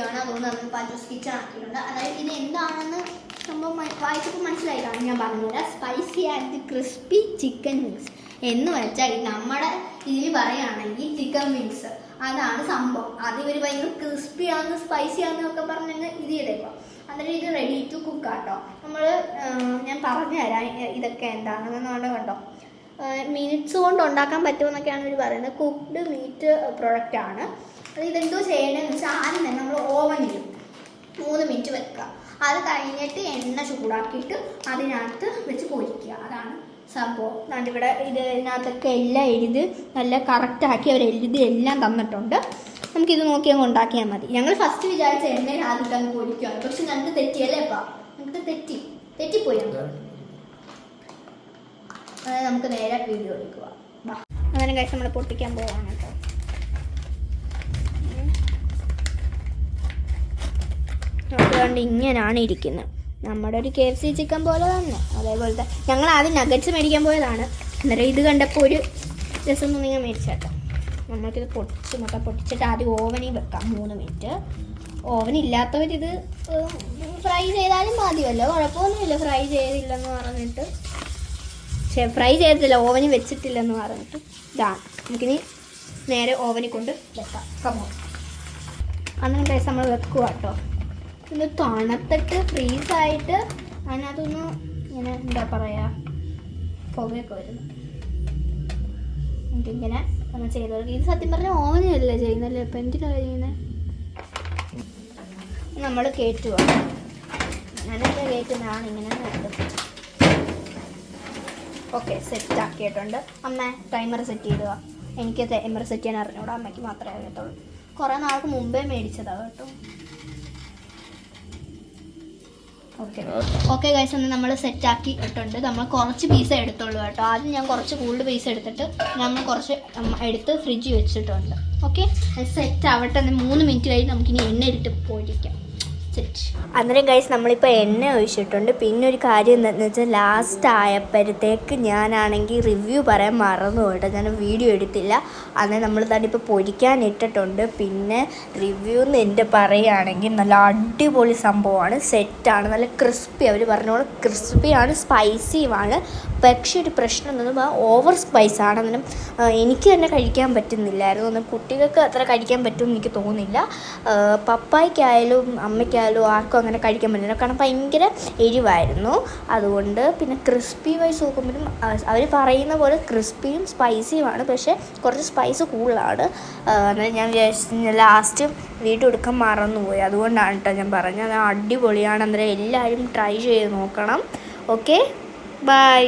ആണ്. അതുകൊണ്ട് നമ്മൾ പാച്ചൂസ് കിച്ചൺ ആക്കിയിട്ടുണ്ട്. അതായത് ഇത് എന്താണെന്ന് സംഭവം വായിച്ചപ്പോൾ മനസ്സിലായിട്ടാണ് ഞാൻ പറഞ്ഞുതരാം. Spicy and crispy chicken wings എന്ന് വെച്ചാൽ നമ്മുടെ ഇതിൽ പറയുകയാണെങ്കിൽ ചിക്കൻ വിങ്സ് അതാണ് സംഭവം. അത് ഇവർ ഭയങ്കര ക്രിസ്പി ആണെന്ന് സ്പൈസി ആണെന്നൊക്കെ പറഞ്ഞ് ഇത് ചെയ്തേക്കാം. അന്നേരം ഇത് റെഡി ടു കുക്ക് ആട്ടോ. ഞാൻ പറഞ്ഞു തരാം ഇതൊക്കെ എന്താണെന്ന് കണ്ടോ. മിനിറ്റ്സ് കൊണ്ട് ഉണ്ടാക്കാൻ പറ്റുമെന്നൊക്കെയാണ് ഇവർ പറയുന്നത്. കുക്ക്ഡ് മീറ്റ് പ്രൊഡക്റ്റ് ആണ്. അത് ഇതെന്തോ ചെയ്യേണ്ടതെന്ന് വെച്ചാൽ ആദ്യം തന്നെ നമ്മൾ ഓവനിൽ 3 മിനിറ്റ് വെക്കുക. അത് കഴിഞ്ഞിട്ട് എണ്ണ ചൂടാക്കിയിട്ട് അതിനകത്ത് വെച്ച് പൊരിക്കുക. അതാണ് സംഭവം. ഇവിടെ ഇതിനകത്തൊക്കെ എല്ലാം എഴുതി നല്ല കറക്റ്റാക്കി അവർ എഴുതി എല്ലാം തന്നിട്ടുണ്ട്. നമുക്കിത് നോക്കി അങ്ങ് ഉണ്ടാക്കിയാൽ മതി. ഞങ്ങൾ ഫസ്റ്റ് വിചാരിച്ച എണ്ണയിൽ ആദ്യം അങ്ങ് പൊരിക്കുകയാണ്. പക്ഷെ ഞങ്ങൾക്ക് തെറ്റിയല്ലേ അപ്പം, ഞങ്ങൾക്ക് തെറ്റിപ്പോയി. അതായത് നമുക്ക് നേരെ വീഡിയോ എടുക്കുക. അങ്ങനെ കഴിച്ച് നമ്മൾ പൊട്ടിക്കാൻ പോവാണ് കേട്ടോ. അതുകൊണ്ട് ഇങ്ങനെയാണ് ഇരിക്കുന്നത്. നമ്മുടെ ഒരു KFC ചിക്കൻ പോലെ തന്നെ അതേപോലത്തെ. ഞങ്ങൾ ആദ്യം നഗറ്റ്സ് മേടിക്കാൻ പോയതാണ്. അന്നേരം ഇത് കണ്ടപ്പോൾ ഒരു രസം തോന്നിയാൽ മേടിച്ചേട്ടോ. നമുക്കിത് പൊട്ടിച്ചിട്ട് ആദ്യം ഓവനിൽ വെക്കാം 3 മിനിറ്റ്. ഓവൻ ഇല്ലാത്തവരിത് ഫ്രൈ ചെയ്താലും മതിയല്ലോ, കുഴപ്പമൊന്നുമില്ല. ഫ്രൈ ചെയ്തില്ലെന്ന് പറഞ്ഞിട്ട് ഫ്രൈ ചെയ്തിട്ടില്ല, ഓവനിൽ വെച്ചിട്ടില്ലെന്ന് പറഞ്ഞിട്ട് ഇതാണ്. നമുക്കിനി നേരെ ഓവനിൽ കൊണ്ട് വെക്കാം. കമ്മോ അങ്ങനെ കഴിച്ച് നമ്മൾ വെക്കുക കേട്ടോ. ഇത് തണുത്തിട്ട് ഫ്രീസായിട്ട് അതിനകത്തൊന്ന് ഇങ്ങനെ എന്താ പറയുക പുകയൊക്കെ വരുന്നു. എനിക്കിങ്ങനെ നമ്മൾ ചെയ്തത്. ഇത് സത്യം പറഞ്ഞാൽ ഓവനല്ലേ ചെയ്യുന്നല്ലേ, ഇപ്പം എന്തിനാണ് ചെയ്യുന്നത്? നമ്മൾ കയറ്റുക. ഞാനൊക്കെ കയറ്റുന്നതാണ് ഇങ്ങനെ വേണ്ടത്. ഓക്കെ, സെറ്റ് ആക്കിയിട്ടുണ്ട്. അമ്മ ടൈമർ സെറ്റ് ചെയ്തുക. എനിക്ക് ടൈമർ സെറ്റ് ചെയ്യാൻ അറിഞ്ഞൂടാ, അമ്മയ്ക്ക് മാത്രമേ അറിയത്തുള്ളൂ. കുറേ നാൾക്ക് മുമ്പേ മേടിച്ചതാണ് കേട്ടോ. ഓക്കെ ഗൈസ്, ഒന്ന് നമ്മൾ സെറ്റാക്കി ഇട്ടുണ്ട്. നമ്മൾ കുറച്ച് പീസേ എടുത്തുള്ളൂ കേട്ടോ. ആദ്യം ഞാൻ കുറച്ച് കൂടുതൽ പീസ് എടുത്തിട്ട് നമ്മൾ കുറച്ച് എടുത്ത് ഫ്രിഡ്ജിൽ വെച്ചിട്ടുണ്ട്. ഓക്കെ, സെറ്റ് ആവട്ടെ. 3 മിനിറ്റ് കഴിഞ്ഞ് നമുക്കിനി എണ്ണ ഇട്ട് പോയിരിക്കാം. സെറ്റ്. അന്നേരം ഗൈസ് നമ്മളിപ്പോൾ എണ്ണ ഒഴിച്ചിട്ടുണ്ട്. പിന്നെ ഒരു കാര്യം എന്താണെന്ന് വെച്ചാൽ ലാസ്റ്റ് ആയപ്പോഴത്തേക്ക് ഞാനാണെങ്കിൽ റിവ്യൂ പറയാൻ മറന്നു പോയിട്ട് ഞാൻ വീഡിയോ എടുത്തില്ല. അന്നേരം നമ്മൾ തന്നെ ഇപ്പോൾ പൊരിക്കാൻ ഇട്ടിട്ടുണ്ട്. പിന്നെ റിവ്യൂ എന്ന് എൻ്റെ പറയുകയാണെങ്കിൽ നല്ല അടിപൊളി സംഭവമാണ്, സെറ്റാണ്, നല്ല ക്രിസ്പി. അവർ പറഞ്ഞോളൂ ക്രിസ്പിയാണ്, സ്പൈസിയുമാണ്. പക്ഷേ ഒരു പ്രശ്നം എന്താണെന്ന് ഓവർ സ്പൈസാണ്. അന്നേരം എനിക്ക് തന്നെ കഴിക്കാൻ പറ്റുന്നില്ലായിരുന്നു. അന്നേരം കുട്ടികൾക്ക് അത്ര കഴിക്കാൻ പറ്റുമെന്ന് എനിക്ക് തോന്നുന്നില്ല. പപ്പായ്ക്കായാലും അമ്മയ്ക്കായാലും ആർക്കും അങ്ങനെ കഴിക്കാൻ പറ്റില്ല, കാരണം ഭയങ്കര എരിവായിരുന്നു. അതുകൊണ്ട് പിന്നെ ക്രിസ്പി വൈസ് നോക്കുമ്പോഴും അവർ പറയുന്ന പോലെ ക്രിസ്പിയും സ്പൈസിയുമാണ്, പക്ഷേ കുറച്ച് സ്പൈസ് കൂടുതലാണ്. അന്നേരം ഞാൻ വിചാരിച്ചു ലാസ്റ്റ് വീഡിയോ എടുക്കാൻ മറന്നുപോയി. അതുകൊണ്ടാണ് കേട്ടോ ഞാൻ പറഞ്ഞത്. അത് അടിപൊളിയാണ്. അന്നേരം എല്ലാവരും ട്രൈ ചെയ്ത് നോക്കണം. Okay, by.